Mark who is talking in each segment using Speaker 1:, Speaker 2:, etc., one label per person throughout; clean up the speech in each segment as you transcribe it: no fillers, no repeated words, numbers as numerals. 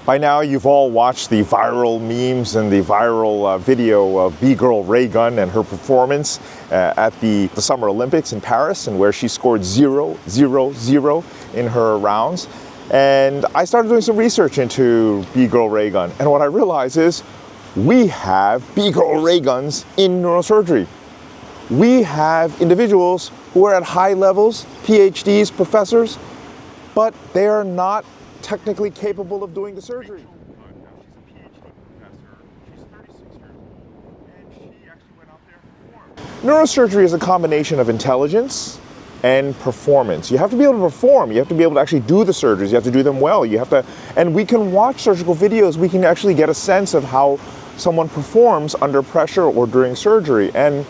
Speaker 1: By now, you've all watched the viral memes and the viral video of Bgirl Raygun and her performance at the Summer Olympics in Paris, and where she scored 0-0-0 in her rounds. And I started doing some research into Bgirl Raygun, and what I realized is we have Bgirl Rayguns in neurosurgery. We have individuals who are at high levels, PhDs, professors, but they are not technically capable of doing the surgery. She's a PhD professor. She's 36 years old, and she actually went out there and performed. Neurosurgery is a combination of intelligence and performance. You have to be able to perform. You have to be able to actually do the surgeries. You have to do them well. You have to, and we can watch surgical videos. We can actually get a sense of how someone performs under pressure or during surgery. And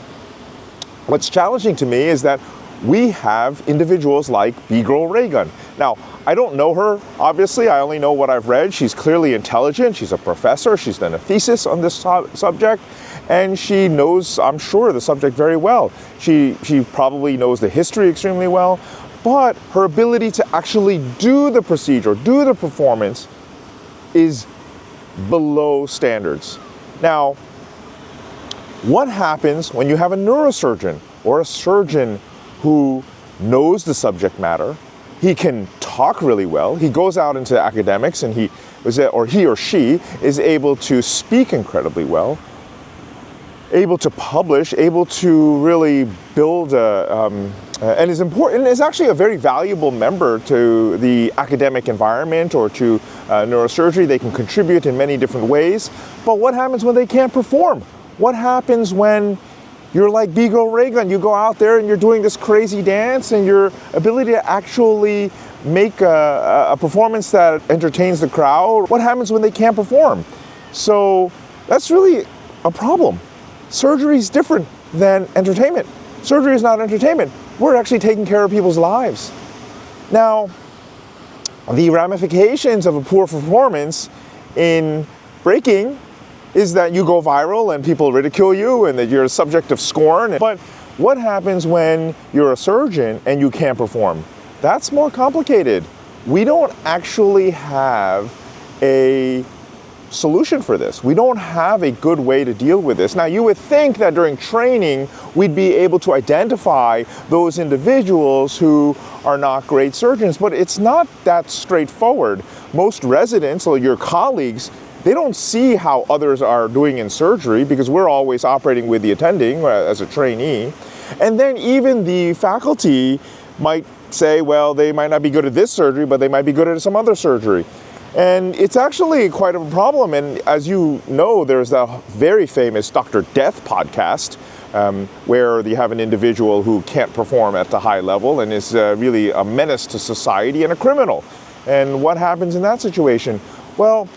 Speaker 1: what's challenging to me is that we have individuals like Bgirl Raygun. Now, I don't know her, obviously. I only know what I've read. She's clearly intelligent. She's a professor. She's done a thesis on this subject, and she knows, I'm sure, the subject very well. She probably knows the history extremely well, but her ability to actually do the procedure, do the performance, is below standards. Now, what happens when you have a neurosurgeon or a surgeon who knows the subject matter? He can talk really well. He goes out into academics, and he or she is able to speak incredibly well, able to publish, able to really build and is important, is actually a very valuable member to the academic environment or to neurosurgery. They can contribute in many different ways. But what happens when they can't perform? What happens when you're like Bgirl Raygun? You go out there and you're doing this crazy dance, and your ability to actually make a performance that entertains the crowd, what happens when they can't perform? So that's really a problem. Surgery is different than entertainment. Surgery is not entertainment. We're actually taking care of people's lives. Now, the ramifications of a poor performance in breaking is that you go viral and people ridicule you and that you're a subject of scorn. But what happens when you're a surgeon and you can't perform? That's more complicated. We don't actually have a solution for this. We don't have a good way to deal with this. Now, you would think that during training, we'd be able to identify those individuals who are not great surgeons, but it's not that straightforward. Most residents or your colleagues, they don't see how others are doing in surgery because we're always operating with the attending as a trainee. And then even the faculty might say, well, they might not be good at this surgery, but they might be good at some other surgery. And it's actually quite a problem. And as you know, there's the very famous Dr. Death podcast, where you have an individual who can't perform at the high level and is really a menace to society and a criminal. And what happens in that situation? Well,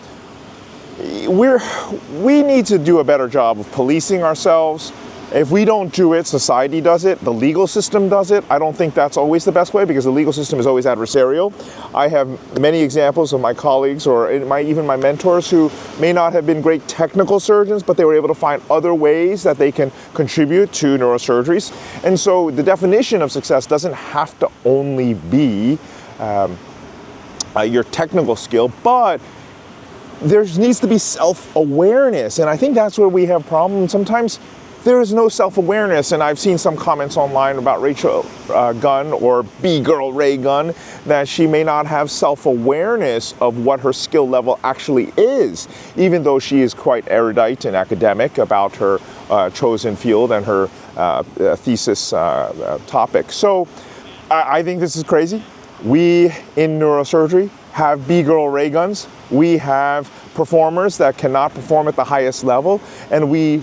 Speaker 1: we need to do a better job of policing ourselves. If we don't do it, society does it, the legal system does it. I don't think that's always the best way because the legal system is always adversarial. I have many examples of my colleagues or even my mentors who may not have been great technical surgeons, but they were able to find other ways that they can contribute to neurosurgeries. And so the definition of success doesn't have to only be your technical skill, but there needs to be self-awareness. And I think that's where we have problems. Sometimes there is no self-awareness, and I've seen some comments online about Rachel Gunn or Bgirl Raygun that she may not have self-awareness of what her skill level actually is, even though she is quite erudite and academic about her chosen field and her thesis topic. So I think this is crazy. We in neurosurgery have Bgirl Rayguns. We have performers that cannot perform at the highest level, and we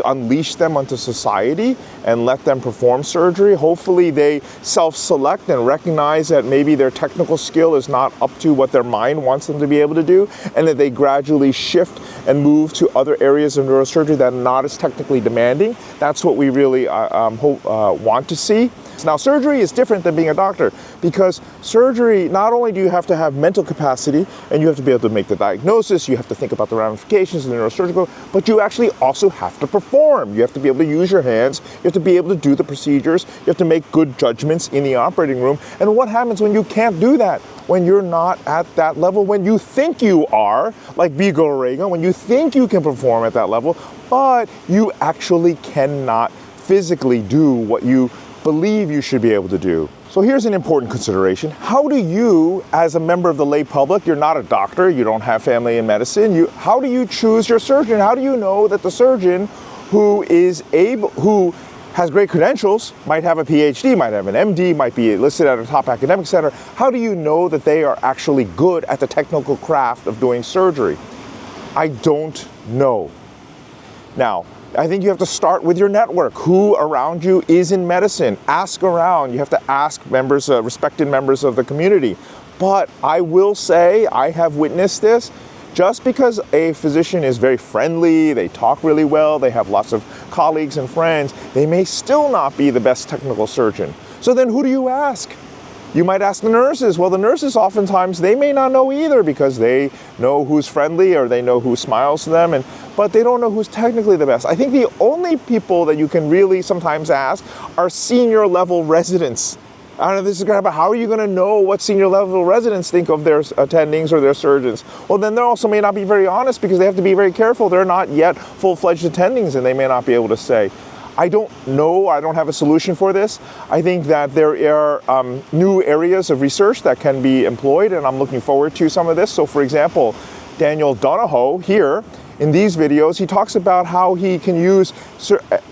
Speaker 1: unleash them onto society and let them perform surgery? Hopefully they self-select and recognize that maybe their technical skill is not up to what their mind wants them to be able to do, and that they gradually shift and move to other areas of neurosurgery that are not as technically demanding. That's what we really want to see. Now, surgery is different than being a doctor because surgery, not only do you have to have mental capacity and you have to be able to make the diagnosis, you have to think about the ramifications of the neurosurgical, but you actually also have to perform. You have to be able to use your hands, you have to be able to do the procedures, you have to make good judgments in the operating room. And what happens when you can't do that? when you're not at that level, when you think you are, like Bgirl Raygun, when you think you can perform at that level, but you actually cannot physically do what you believe you should be able to do. So here's an important consideration. How do you, as a member of the lay public, you're not a doctor, you don't have family in medicine, how do you choose your surgeon? How do you know that the surgeon who has great credentials, might have a PhD, might have an MD, might be listed at a top academic center, how do you know that they are actually good at the technical craft of doing surgery? I don't know. Now, I think you have to start with your network. Who around you is in medicine? Ask around. You have to ask members, respected members of the community. But I will say, I have witnessed this. Just because a physician is very friendly, they talk really well, they have lots of colleagues and friends, they may still not be the best technical surgeon. So then who do you ask? You might ask the nurses. Well, the nurses oftentimes, they may not know either because they know who's friendly or they know who smiles to them, but they don't know who's technically the best. I think the only people that you can really sometimes ask are senior level residents. I don't know, this is kind of how are you going to know what senior level residents think of their attendings or their surgeons? Well, then they also may not be very honest because they have to be very careful. They're not yet full-fledged attendings and they may not be able to say. I don't know, I don't have a solution for this. I think that there are new areas of research that can be employed and I'm looking forward to some of this. So for example, Daniel Donahoe here, in these videos, he talks about how he can use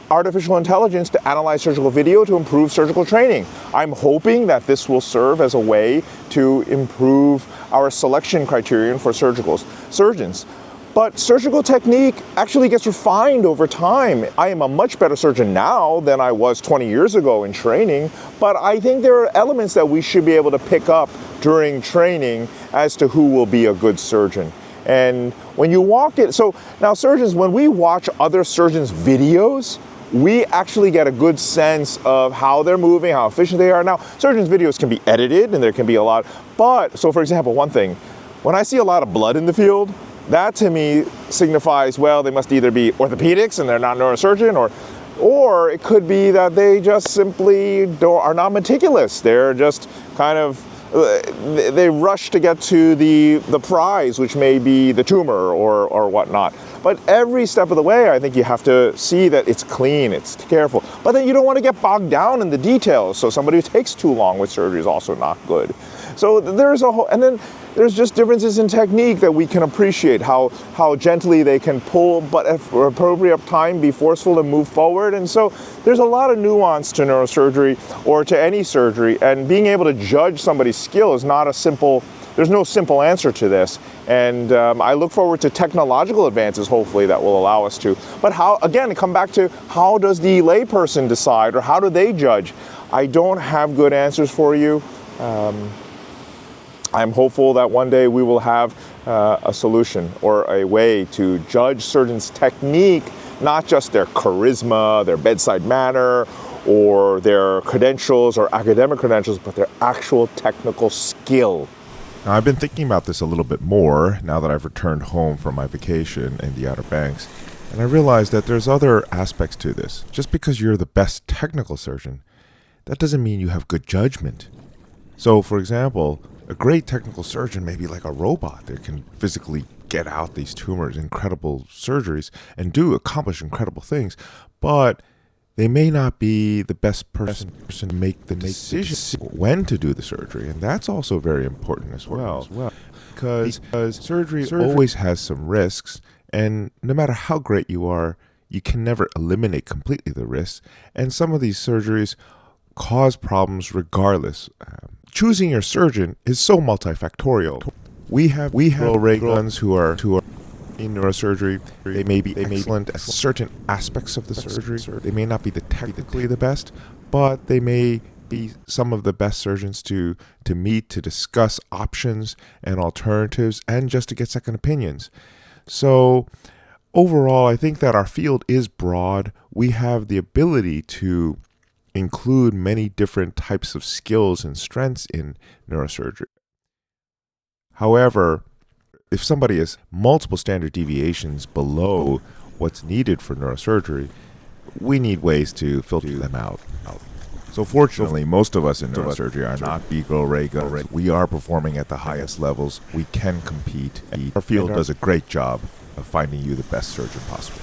Speaker 1: artificial intelligence to analyze surgical video to improve surgical training. I'm hoping that this will serve as a way to improve our selection criterion for surgeons. But surgical technique actually gets refined over time. I am a much better surgeon now than I was 20 years ago in training, but I think there are elements that we should be able to pick up during training as to who will be a good surgeon. And when you walk it, so now surgeons, when we watch other surgeons' videos, we actually get a good sense of how they're moving, how efficient they are. Now, surgeons' videos can be edited and there can be a lot, but, so for example, one thing, when I see a lot of blood in the field, that to me signifies, well, they must either be orthopedics and they're not neurosurgeon, or it could be that they just simply are not meticulous. They're just kind of, they rush to get to the prize, which may be the tumor or whatnot. But every step of the way, I think you have to see that it's clean, it's careful. But then you don't want to get bogged down in the details. So somebody who takes too long with surgery is also not good. So there's a whole, and then there's just differences in technique that we can appreciate, how gently they can pull, but at appropriate time be forceful and move forward. And so there's a lot of nuance to neurosurgery or to any surgery, and being able to judge somebody's skill is not a simple, there's no simple answer to this. And I look forward to technological advances, hopefully, that will allow us to. But how, again, come back to how does the layperson decide or how do they judge? I don't have good answers for you. I'm hopeful that one day we will have a solution or a way to judge surgeons' technique, not just their charisma, their bedside manner, or their credentials or academic credentials, but their actual technical skill.
Speaker 2: Now, I've been thinking about this a little bit more now that I've returned home from my vacation in the Outer Banks, and I realized that there's other aspects to this. Just because you're the best technical surgeon, that doesn't mean you have good judgment. So, for example, a great technical surgeon may be like a robot that can physically get out these tumors, incredible surgeries, and accomplish incredible things, but they may not be the best person to make the decision when to do the surgery, and that's also very important as well. Because surgery always has some risks, and no matter how great you are, you can never eliminate completely the risks, and some of these surgeries cause problems regardless. Choosing your surgeon is so multifactorial. We have Bgirl Rayguns who are in neurosurgery. They may be excellent at certain aspects of the surgery. They may not be technically the best, but they may be some of the best surgeons to meet, to discuss options and alternatives, and just to get second opinions. So overall, I think that our field is broad. We have the ability to include many different types of skills and strengths in neurosurgery. However, if somebody is multiple standard deviations below what's needed for neurosurgery, we need ways to filter them out. So fortunately, most of us in neurosurgery are not Bgirl Raygun. We are performing at the highest levels. We can compete. Our field does a great job of finding you the best surgeon possible.